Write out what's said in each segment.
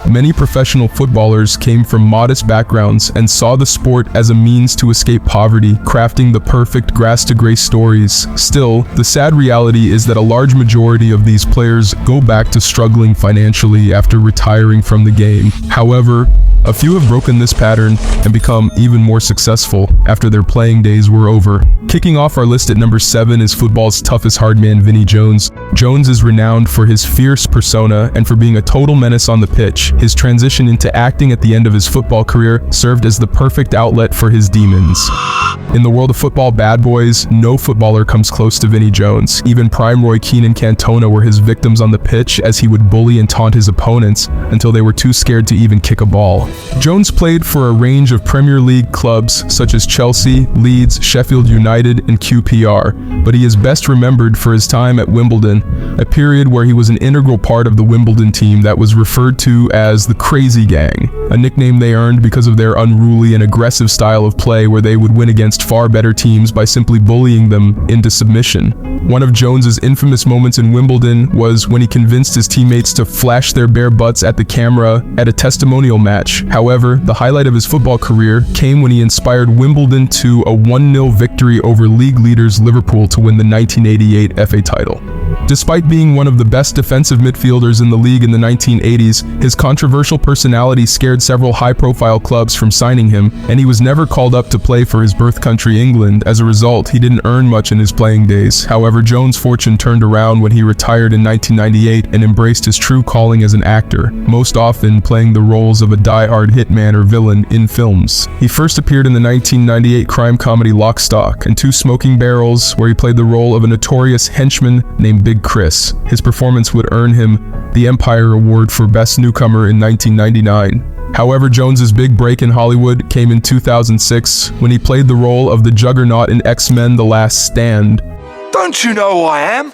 Many professional footballers came from modest backgrounds and saw the sport as a means to escape poverty, crafting the perfect grass-to-grace stories. Still, the sad reality is that a large majority of these players go back to struggling financially after retiring from the game. However, a few have broken this pattern and become even more successful after their playing days were over. Kicking off our list at number 7 is football's toughest hardman, Vinnie Jones. Jones is renowned for his fierce persona and for being a total menace on the pitch. His transition into acting at the end of his football career served as the perfect outlet for his demons. In the world of football bad boys, no footballer comes close to Vinnie Jones. Even prime Roy Keane and Cantona were his victims on the pitch, as he would bully and taunt his opponents until they were too scared to even kick a ball. Jones played for a range of Premier League clubs such as Chelsea, Leeds, Sheffield United, and QPR, but he is best remembered for his time at Wimbledon, a period where he was an integral part of the Wimbledon team that was referred to as the Crazy Gang, a nickname they earned because of their unruly and aggressive style of play where they would win against far better teams by simply bullying them into submission. One of Jones's infamous moments in Wimbledon was when he convinced his teammates to flash their bare butts at the camera at a testimonial match. However, the highlight of his football career came when he inspired Wimbledon to a 1-0 victory over league leaders Liverpool to win the 1988 FA title. Despite being one of the best defensive midfielders in the league in the 1980s, his controversial personality scared several high-profile clubs from signing him, and he was never called up to play for his birth country, England. As a result, he didn't earn much in his playing days. However, Jones' fortune turned around when he retired in 1998 and embraced his true calling as an actor, most often playing the roles of a die-hard hitman or villain in films. He first appeared in the 1998 crime comedy Lock, Stock, and Two Smoking Barrels, where he played the role of a notorious henchman named Big Chris. His performance would earn him the Empire Award for Best Newcomer in 1999. However, Jones's big break in Hollywood came in 2006 when he played the role of the Juggernaut in X-Men: The Last Stand. Don't you know who I am?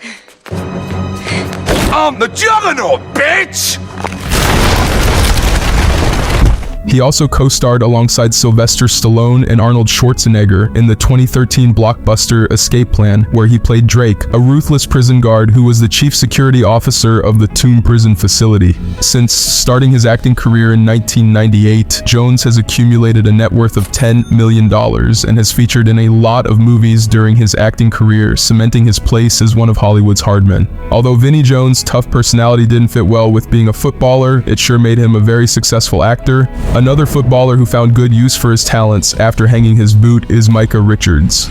I'm the Juggernaut, bitch! He also co-starred alongside Sylvester Stallone and Arnold Schwarzenegger in the 2013 blockbuster Escape Plan, where he played Drake, a ruthless prison guard who was the chief security officer of the Tomb prison facility. Since starting his acting career in 1998, Jones has accumulated a net worth of $10 million and has featured in a lot of movies during his acting career, cementing his place as one of Hollywood's hardmen. Although Vinnie Jones' tough personality didn't fit well with being a footballer, it sure made him a very successful actor. Another footballer who found good use for his talents after hanging his boot is Micah Richards.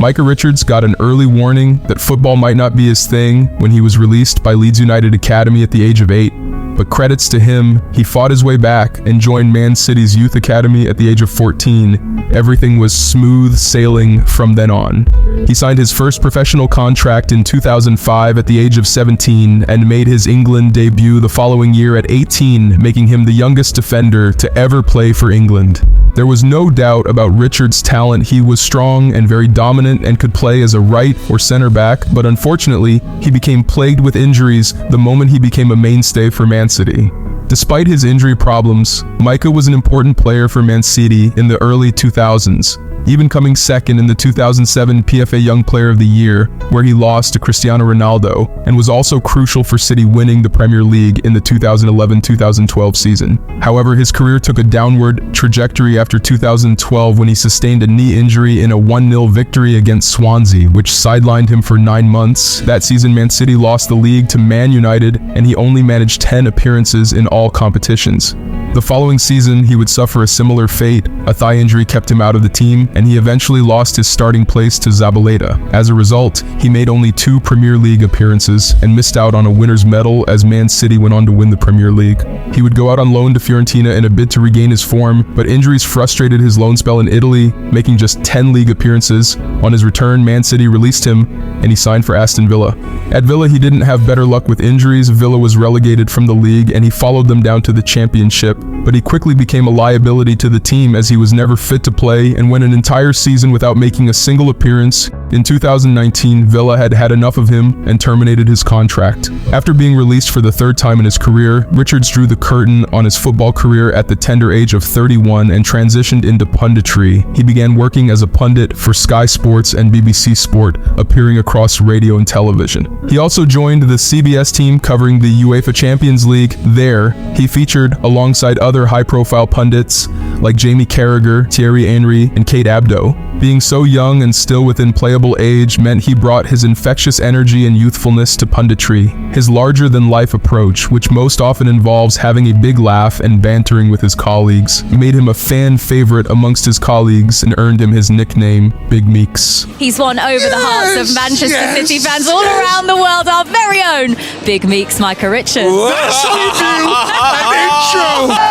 Micah Richards got an early warning that football might not be his thing when he was released by Leeds United Academy at the age of 8. But credits to him, he fought his way back and joined Man City's youth academy at the age of 14. Everything was smooth sailing from then on. He signed his first professional contract in 2005 at the age of 17 and made his England debut the following year at 18, making him the youngest defender to ever play for England. There was no doubt about Richards' talent. He was strong and very dominant and could play as a right or center back, but unfortunately, he became plagued with injuries the moment he became a mainstay for Man City. Despite his injury problems, Micah was an important player for Man City in the early 2000s, even coming second in the 2007 PFA Young Player of the Year, where he lost to Cristiano Ronaldo, and was also crucial for City winning the Premier League in the 2011-2012 season. However, his career took a downward trajectory after 2012 when he sustained a knee injury in a 1-0 victory against Swansea, which sidelined him for 9 months. That season, Man City lost the league to Man United, and he only managed 10 appearances in all competitions. The following season, he would suffer a similar fate. A thigh injury kept him out of the team, and he eventually lost his starting place to Zabaleta. As a result, he made only 2 Premier League appearances and missed out on a winner's medal as Man City went on to win the Premier League. He would go out on loan to Fiorentina in a bid to regain his form, but injuries frustrated his loan spell in Italy, making just 10 league appearances. On his return, Man City released him, and he signed for Aston Villa. At Villa, he didn't have better luck with injuries. Villa was relegated from the league, and he followed them down to the Championship, but he quickly became a liability to the team as he was never fit to play and went an entire season without making a single appearance. In 2019, Villa had had enough of him and terminated his contract. After being released for the third time in his career, Richards drew the curtain on his football career at the tender age of 31 and transitioned into punditry. He began working as a pundit for Sky Sports and BBC Sport, appearing across radio and television. He also joined the CBS team covering the UEFA Champions League. There, he featured alongside other high-profile pundits like Jamie Carragher, Thierry Henry, and Kate Abdo. Being so young and still within playable age meant he brought his infectious energy and youthfulness to punditry. His larger-than-life approach, which most often involves having a big laugh and bantering with his colleagues, made him a fan favorite amongst his colleagues and earned him his nickname, Big Meeks. He's won over the hearts of Manchester City fans all around the world. Our very own Big Meeks, Micah Richards. That's you do! An intro!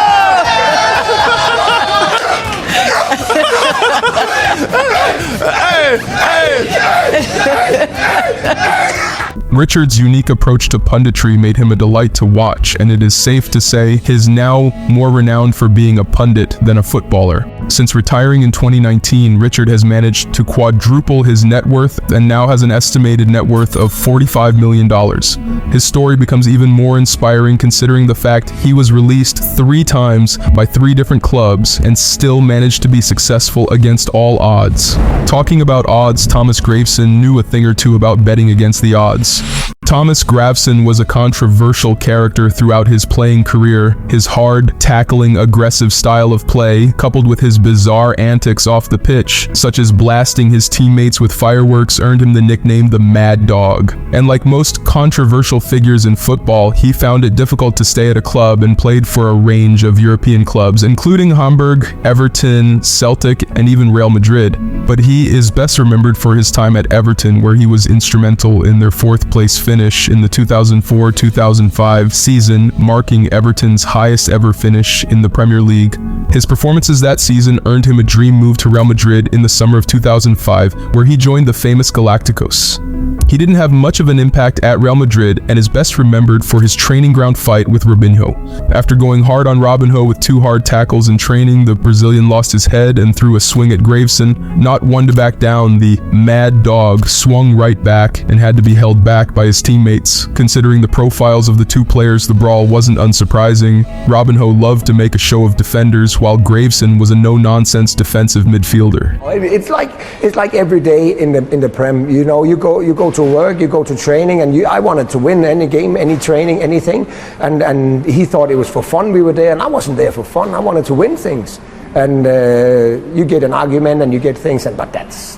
Richards' unique approach to punditry made him a delight to watch, and it is safe to say he's now more renowned for being a pundit than a footballer. Since retiring in 2019, Richard has managed to quadruple his net worth and now has an estimated net worth of $45 million. His story becomes even more inspiring considering the fact he was released 3 times by 3 different clubs and still managed to be successful against all odds. Talking about odds, Thomas Graveson knew a thing or two about betting against the odds. Thomas Graveson was a controversial character throughout his playing career. His hard, tackling, aggressive style of play, coupled with his bizarre antics off the pitch, such as blasting his teammates with fireworks, earned him the nickname the Mad Dog. And like most controversial figures in football, he found it difficult to stay at a club and played for a range of European clubs, including Hamburg, Everton, Celtic, and even Real Madrid. But he is best remembered for his time at Everton, where he was instrumental in their 4th place finish in the 2004-2005 season, marking Everton's highest ever finish in the Premier League. His performances that season earned him a dream move to Real Madrid in the summer of 2005, where he joined the famous Galacticos. He didn't have much of an impact at Real Madrid and is best remembered for his training ground fight with Robinho. After going hard on Robinho with 2 hard tackles in training, the Brazilian lost his head and threw a swing at Graveson. Not one to back down, the Mad Dog swung right back and had to be held back by his teammates. Considering the profiles of the 2 players, the brawl wasn't unsurprising. Robinho loved to make a show of defenders, while Graveson was a no-nonsense defensive midfielder. It's like every day in the Prem. You know, you go to work, you go to training, and I wanted to win any game, any training, anything. And he thought it was for fun. We were there, and I wasn't there for fun. I wanted to win things. And you get an argument, and you get things, but that's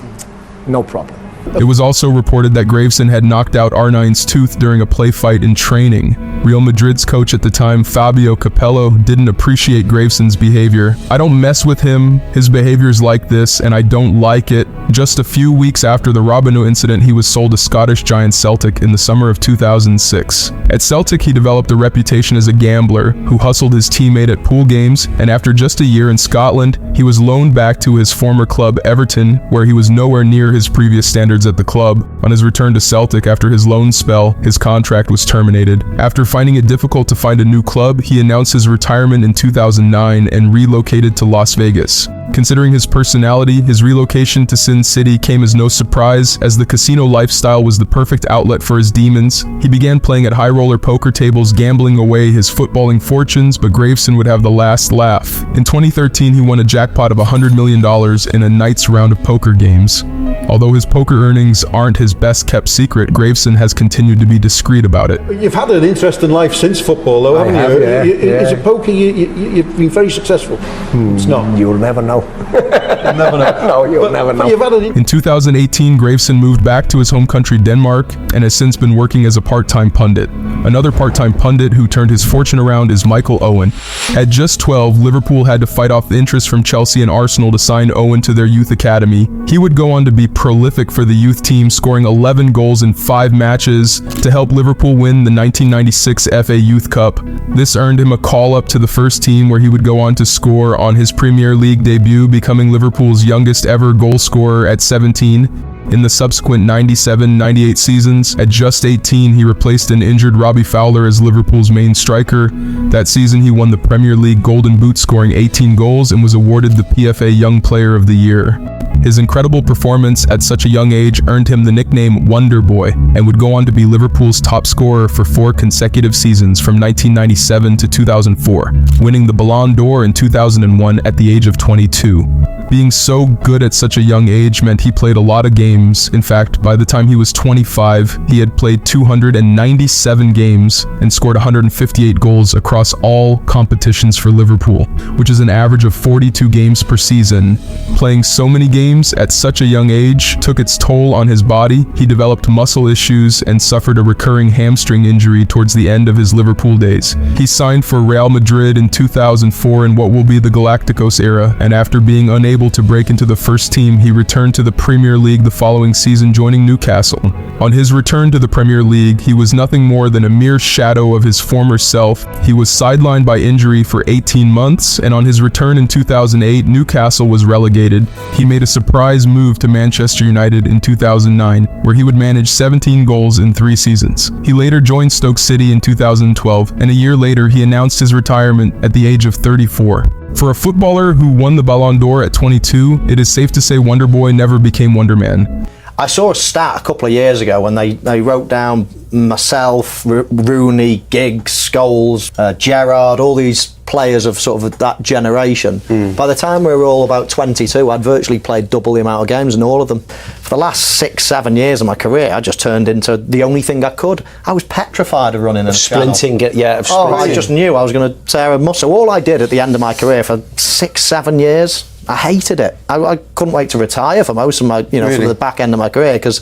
no problem. It was also reported that Graveson had knocked out R9's tooth during a play fight in training. Real Madrid's coach at the time, Fabio Capello, didn't appreciate Graveson's behavior. "I don't mess with him, his behavior's like this, and I don't like it." Just a few weeks after the Robinho incident, he was sold to Scottish giant Celtic in the summer of 2006. At Celtic, he developed a reputation as a gambler who hustled his teammate at pool games, and after just a year in Scotland, he was loaned back to his former club Everton, where he was nowhere near his previous standards at the club. On his return to Celtic after his loan spell, his contract was terminated. After finding it difficult to find a new club, he announced his retirement in 2009 and relocated to Las Vegas. Considering his personality, his relocation to Sin City came as no surprise, as the casino lifestyle was the perfect outlet for his demons. He began playing at high-roller poker tables, gambling away his footballing fortunes, but Graveson would have the last laugh. In 2013, he won a jackpot of $100 million in a night's round of poker games. Although his poker earnings aren't his best-kept secret, Graveson has continued to be discreet about it. You've had an interesting life since football, though, haven't you? Is it poker? You've been very successful. It's not. You'll never know. You'll never know. No, you'll never know. You've had In 2018, Graveson moved back to his home country, Denmark, and has since been working as a part-time pundit. Another part-time pundit who turned his fortune around is Michael Owen. At just 12, Liverpool had to fight off the interest from Chelsea and Arsenal to sign Owen to their youth academy. He would go on to be prolific for the youth team, scoring 11 goals in 5 matches to help Liverpool win the 1996 FA Youth Cup. This earned him a call-up to the first team, where he would go on to score on his Premier League debut, becoming Liverpool's youngest ever goal scorer at 17. In the subsequent 97-98 seasons, at just 18, he replaced an injured Robbie Fowler as Liverpool's main striker. That season, he won the Premier League Golden Boot, scoring 18 goals, and was awarded the PFA Young Player of the Year. His incredible performance at such a young age earned him the nickname Wonder Boy, and would go on to be Liverpool's top scorer for 4 consecutive seasons from 1997 to 2004, winning the Ballon d'Or in 2001 at the age of 22. Being so good at such a young age meant he played a lot of games. In fact, by the time he was 25, he had played 297 games and scored 158 goals across all competitions for Liverpool, which is an average of 42 games per season. Playing so many games at such a young age took its toll on his body. He developed muscle issues and suffered a recurring hamstring injury towards the end of his Liverpool days. He signed for Real Madrid in 2004 in what will be the Galacticos era, and after being unable to break into the first team, he returned to the Premier League the following season, joining Newcastle. On his return to the Premier League, he was nothing more than a mere shadow of his former self. He was sidelined by injury for 18 months, and on his return in 2008, Newcastle was relegated. He made a surprise move to Manchester United in 2009, where he would manage 17 goals in 3 seasons. He later joined Stoke City in 2012, and a year later he announced his retirement at the age of 34. For a footballer who won the Ballon d'Or at 22, it is safe to say Wonder Boy never became Wonder Man. I saw a stat a couple of years ago when they wrote down myself, Rooney, Giggs, Scholes, Gerrard, all these players of sort of that generation. By the time we were all about 22, I'd virtually played double the amount of games in all of them. For the last 6-7 years of my career, I just turned into the only thing I could. I was petrified of running a sprinting. I just knew I was going to tear a muscle. All I did at the end of my career for 6-7 years, I hated it. I couldn't wait to retire for most of my, for the back end of my career, because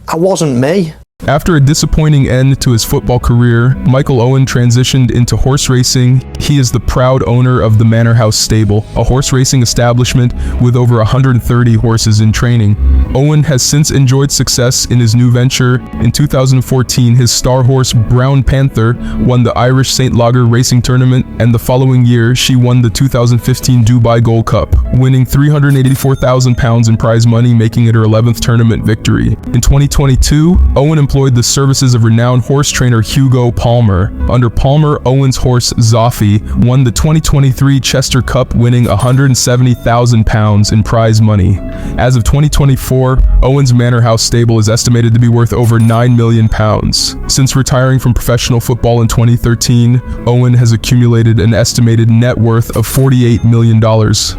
I wasn't me. After a disappointing end to his football career, Michael Owen transitioned into horse racing. He is the proud owner of the Manor House Stable, a horse racing establishment with over 130 horses in training. Owen has since enjoyed success in his new venture. In 2014, his star horse Brown Panther won the Irish St. Lager Racing Tournament, and the following year, she won the 2015 Dubai Gold Cup, winning £384,000 in prize money, making it her 11th tournament victory. In 2022, Owen employed the services of renowned horse trainer Hugo Palmer. Under Palmer, Owen's horse Zoffy won the 2023 Chester Cup, winning £170,000 in prize money. As of 2024, Owen's Manor House Stable is estimated to be worth over £9 million. Since retiring from professional football in 2013, Owen has accumulated an estimated net worth of $48 million,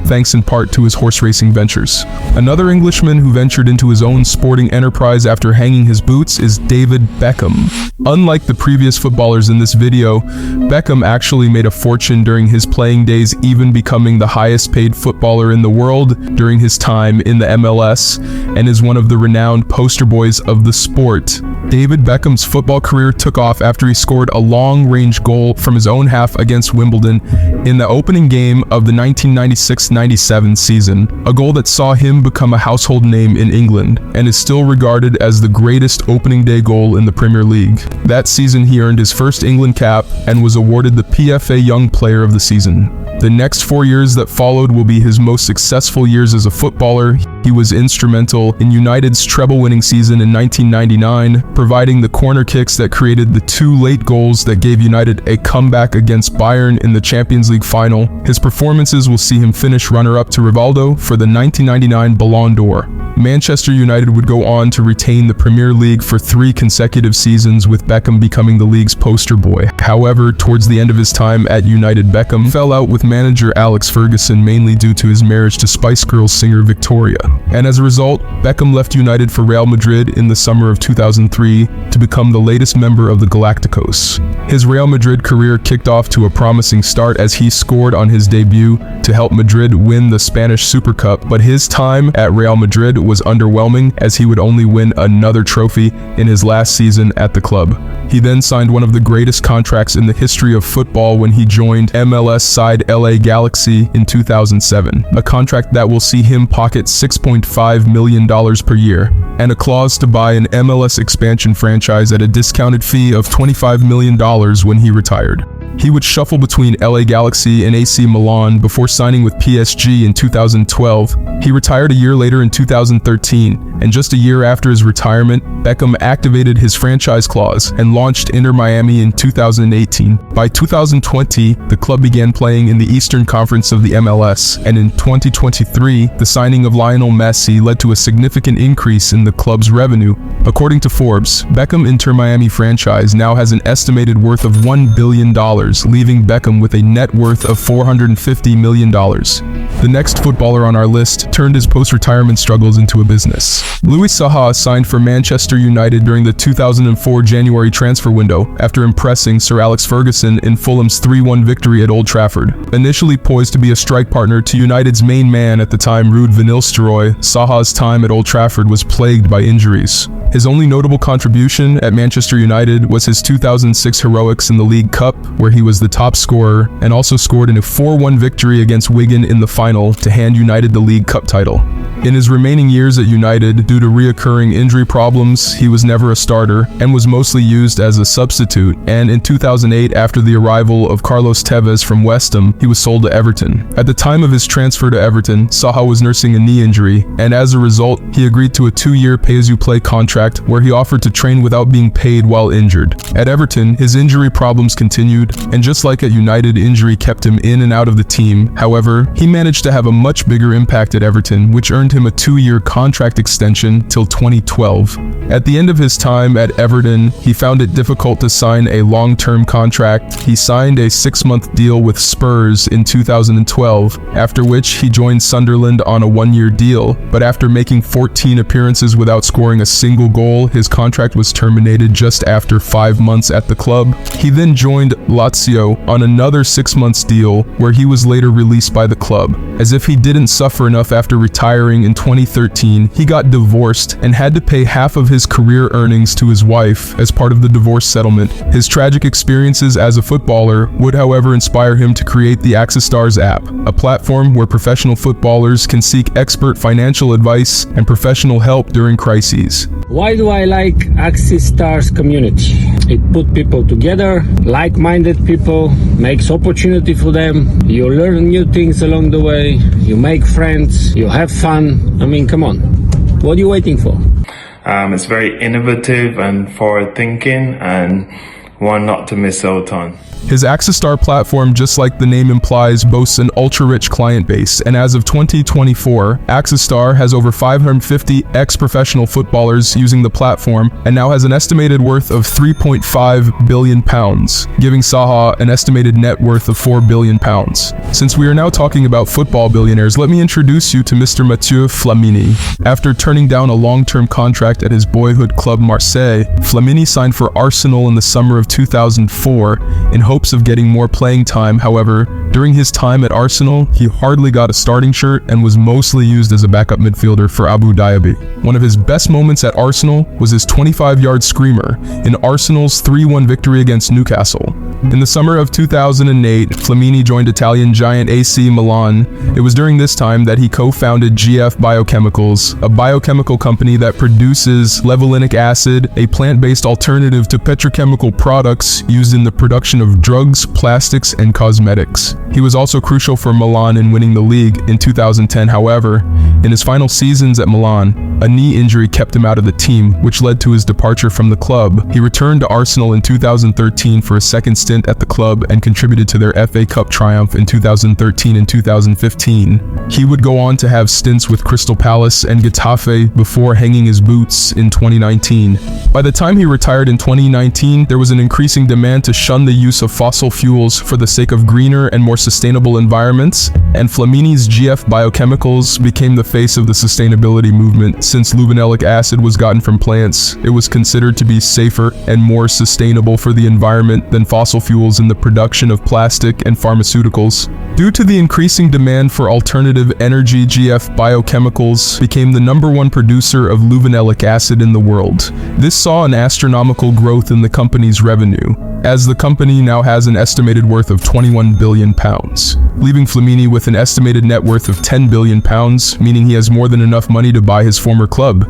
thanks in part to his horse racing ventures. Another Englishman who ventured into his own sporting enterprise after hanging his boots is David Beckham. Unlike the previous footballers in this video, Beckham actually made a fortune during his playing days, even becoming the highest paid footballer in the world during his time in the MLS, and is one of the renowned poster boys of the sport. David Beckham's football career took off after he scored a long-range goal from his own half against Wimbledon in the opening game of the 1996-97 season, a goal that saw him become a household name in England, and is still regarded as the greatest opening day goal in the Premier League. That season he earned his first England cap and was awarded the PFA Young Player of the Season. The next 4 years that followed will be his most successful years as a footballer. He was instrumental in United's treble-winning season in 1999, providing the corner kicks that created the 2 late goals that gave United a comeback against Bayern in the Champions League final. His performances will see him finish runner-up to Rivaldo for the 1999 Ballon d'Or. Manchester United would go on to retain the Premier League for 3 consecutive seasons, with Beckham becoming the league's poster boy. However, towards the end of his time at United, Beckham fell out with manager Alex Ferguson, mainly due to his marriage to Spice Girls singer Victoria. And as a result, Beckham left United for Real Madrid in the summer of 2003 to become the latest member of the Galacticos. His Real Madrid career kicked off to a promising start as he scored on his debut to help Madrid win the Spanish Super Cup, but his time at Real Madrid was underwhelming, as he would only win another trophy in his last season at the club. He then signed one of the greatest contracts in the history of football when he joined MLS side LA Galaxy in 2007, a contract that will see him pocket $6.5 million per year, and a clause to buy an MLS expansion franchise at a discounted fee of $25 million when he retired. He would shuffle between LA Galaxy and AC Milan before signing with PSG in 2012. He retired a year later in 2013 2013, and just a year after his retirement, Beckham activated his franchise clause and launched Inter Miami in 2018. By 2020, the club began playing in the Eastern Conference of the MLS, and in 2023, the signing of Lionel Messi led to a significant increase in the club's revenue. According to Forbes, Beckham Inter Miami franchise now has an estimated worth of $1 billion, leaving Beckham with a net worth of $450 million. The next footballer on our list turned his post-retirement struggles into a business. Louis Saha signed for Manchester United during the 2004 January transfer window after impressing Sir Alex Ferguson in Fulham's 3-1 victory at Old Trafford. Initially poised to be a strike partner to United's main man at the time, Ruud van Nistelrooy, Saha's time at Old Trafford was plagued by injuries. His only notable contribution at Manchester United was his 2006 heroics in the League Cup, where he was the top scorer and also scored in a 4-1 victory against Wigan in the final to hand United the League Cup title. In his remaining years at United, due to reoccurring injury problems, he was never a starter and was mostly used as a substitute, and in 2008, after the arrival of Carlos Tevez from West Ham, he was sold to Everton. At the time of his transfer to Everton, Saha was nursing a knee injury, and as a result, he agreed to a 2-year pay-as-you-play contract where he offered to train without being paid while injured. At Everton, his injury problems continued, and just like at United, injury kept him in and out of the team. However, he managed to have a much bigger impact at Everton, which earned him a 2-year contract extension till 2012. At the end of his time at Everton, he found it difficult to sign a long-term contract. He signed a 6-month deal with Spurs in 2012, after which he joined Sunderland on a 1-year deal, but after making 14 appearances without scoring a single goal, his contract was terminated just after 5 months at the club. He then joined Lazio on another 6-month deal, where he was later released by the club. As if he didn't suffer enough after retiring in 2013, he got divorced and had to pay half of his career earnings to his wife as part of the divorce settlement. His tragic experiences as a footballer would, however, inspire him to create the Access Stars app, a platform where professional footballers can seek expert financial advice and professional help during crises. Why do I like Access Stars community? It puts people together, like-minded people, makes opportunity for them. You learn new things along the way, you make friends, you have fun. I mean, come on. What are you waiting for? It's very innovative and forward-thinking, and one not to miss out on. His Access Star platform, just like the name implies, boasts an ultra-rich client base, and as of 2024, Access Star has over 550 ex-professional footballers using the platform and now has an estimated worth of £3.5 billion, giving Saha an estimated net worth of £4 billion. Since we are now talking about football billionaires, let me introduce you to Mr. Mathieu Flamini. After turning down a long-term contract at his boyhood club Marseille, Flamini signed for Arsenal in the summer of 2004 in hopes of getting more playing time. However, during his time at Arsenal, he hardly got a starting shirt and was mostly used as a backup midfielder for Abu Dhabi. One of his best moments at Arsenal was his 25-yard screamer in Arsenal's 3-1 victory against Newcastle. In the summer of 2008, Flamini joined Italian giant AC Milan. It was during this time that he co-founded GF Biochemicals, a biochemical company that produces levulinic acid, a plant-based alternative to petrochemical products used in the production of drugs, plastics, and cosmetics. He was also crucial for Milan in winning the league in 2010. However, in his final seasons at Milan, a knee injury kept him out of the team, which led to his departure from the club. He returned to Arsenal in 2013 for a second stint at the club and contributed to their FA Cup triumph in 2013 and 2015. He would go on to have stints with Crystal Palace and Getafe before hanging his boots in 2019. By the time he retired in 2019, there was an increasing demand to shun the use of fossil fuels for the sake of greener and more sustainable environments, and Flamini's GF Biochemicals became the face of the sustainability movement. Since luvinic acid was gotten from plants, it was considered to be safer and more sustainable for the environment than fossil fuels in the production of plastic and pharmaceuticals. Due to the increasing demand for alternative energy, GF Biochemicals became the #1 producer of luvinic acid in the world. This saw an astronomical growth in the company's revenue, as the company now has an estimated worth of £21 billion, leaving Flamini with an estimated net worth of £10 billion, meaning he has more than enough money to buy his former club.